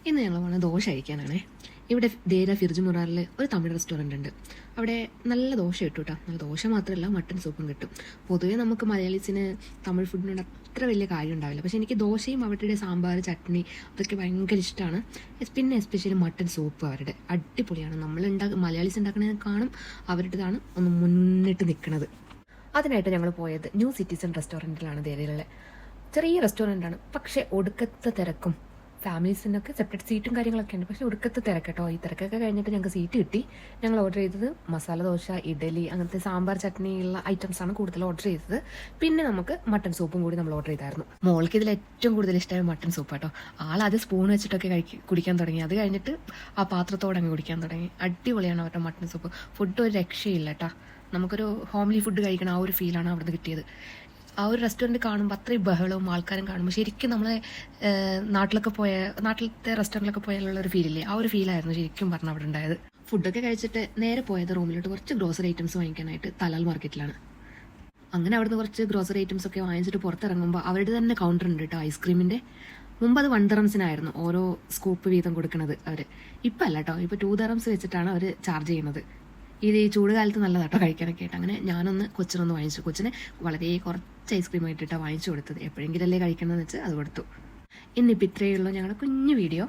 ഇന്ന് ഞങ്ങൾ പോകുന്നത് ദോശ കഴിക്കാനാണേ. ഇവിടെ ദേര ഫിർജ് മുറാറിൽ ഒരു തമിഴ് റെസ്റ്റോറൻ്റ് ഉണ്ട്. അവിടെ നല്ല ദോശ കിട്ടും കേട്ടോ. നല്ല ദോശ മാത്രമല്ല, മട്ടൻ സൂപ്പും കിട്ടും. പൊതുവേ നമുക്ക് മലയാളീസിന് തമിഴ് ഫുഡിനോട് അത്ര വലിയ കാര്യം ഉണ്ടാവില്ല. പക്ഷേ എനിക്ക് ദോശയും അവരുടെ സാമ്പാർ, ചട്നി അതൊക്കെ ഭയങ്കര ഇഷ്ടമാണ്. പിന്നെ എസ്പെഷ്യലി മട്ടൻ സൂപ്പ് അവരുടെ അടിപൊളിയാണ്. മലയാളീസ് ഉണ്ടാക്കുന്നതിനെക്കാളും അവരുടേതാണ് ഒന്ന് മുന്നിട്ട് നിൽക്കുന്നത്. അതിനായിട്ട് ഞങ്ങൾ പോയത് ന്യൂ സിറ്റിസൺ റെസ്റ്റോറൻറ്റിലാണ് ദേരയിലുള്ള. ചെറിയ റെസ്റ്റോറൻ്റാണ്, പക്ഷേ ഒടുക്കത്തെ തിരക്കും. ഫാമിലീസിനൊക്കെ സെപ്പറേറ്റ് സീറ്റും കാര്യങ്ങളൊക്കെ ഉണ്ട്. പക്ഷേ ഒടുക്കത്തെ തിരക്കട്ടോ. ഈ തിരക്കൊക്കെ കഴിഞ്ഞിട്ട് ഞങ്ങൾക്ക് സീറ്റ് കിട്ടി. ഞങ്ങൾ ഓർഡർ ചെയ്തത് മസാല ദോശ, ഇഡലി, അങ്ങനത്തെ സാമ്പാർ, ചട്നിയുള്ള ഐറ്റംസാണ് കൂടുതൽ ഓർഡർ ചെയ്തത്. പിന്നെ നമുക്ക് മട്ടൻ സൂപ്പും കൂടി നമ്മൾ ഓർഡർ ചെയ്തായിരുന്നു. മോൾക്ക് ഇതിൽ ഏറ്റവും കൂടുതൽ ഇഷ്ടമായ മട്ടൻ സൂപ്പ് കേട്ടോ. ആളത് സ്പൂൺ വെച്ചിട്ടൊക്കെ കുടിക്കാൻ തുടങ്ങി. അത് കഴിഞ്ഞിട്ട് ആ പാത്രത്തോടെ അങ്ങ് കുടിക്കാൻ തുടങ്ങി. അടിപൊളിയാണ് അവരുടെ മട്ടൻ സൂപ്പ്. ഫുഡ് ഒരു രക്ഷയില്ല കേട്ടോ. നമുക്കൊരു ഹോംലി ഫുഡ് കഴിക്കണം ആ ഒരു ഫീലാണ് അവിടുന്ന് കിട്ടിയത്. ആ ഒരു റെസ്റ്റോറൻറ്റ് കാണുമ്പോൾ അത്രയും ബഹളവും ആൾക്കാരും കാണുമ്പോൾ ശരിക്കും നമ്മളെ നാട്ടിലത്തെ റെസ്റ്റോറൻറ്റിലൊക്കെ പോയാലുള്ള ഒരു ഫീലില്ലേ, ആ ഒരു ഫീലായിരുന്നു ശരിക്കും പറഞ്ഞാൽ അവിടെ ഉണ്ടായത്. ഫുഡൊക്കെ കഴിച്ചിട്ട് നേരെ പോയത് റൂമിലോട്ട് കുറച്ച് ഗ്രോസറി ഐറ്റംസ് വാങ്ങിക്കാനായിട്ട് തലാൽ മാർക്കറ്റിലാണ്. അങ്ങനെ അവിടുന്ന് കുറച്ച് ഗ്രോസറി ഐറ്റംസ് ഒക്കെ വാങ്ങിച്ചിട്ട് പുറത്തിറങ്ങുമ്പോൾ അവരുടെ തന്നെ കൗണ്ടർ ഉണ്ട് കേട്ടോ ഐസ്ക്രീമിൻ്റെ. മുമ്പ് അത് 1 ദിറംസിനായിരുന്നു ഓരോ സ്കൂപ്പ് വീതം കൊടുക്കുന്നത് അവർ. ഇപ്പം അല്ല കേട്ടോ, ഇപ്പോൾ 2 ദിറംസ് വെച്ചിട്ടാണ് അവർ ചാർജ് ചെയ്യുന്നത്. ഇത് ഈ ചൂട് കാലത്ത് നല്ലതാട്ടോ കഴിക്കാനൊക്കെ ആയിട്ട്. അങ്ങനെ ഞാനൊന്ന് കൊച്ചിനൊന്ന് വാങ്ങിച്ചു. കൊച്ചിന് വളരെ കുറച്ച് ഐസ്ക്രീം ആയിട്ടിട്ടാണ് വാങ്ങിച്ചു കൊടുത്തത്. എപ്പോഴെങ്കിലും അല്ലേ കഴിക്കണമെന്ന് വെച്ച് അത് കൊടുത്തു. ഇന്നിപ്പോൾ ഇത്രയേ ഉള്ളൂ ഞങ്ങളുടെ കുഞ്ഞു വീഡിയോ.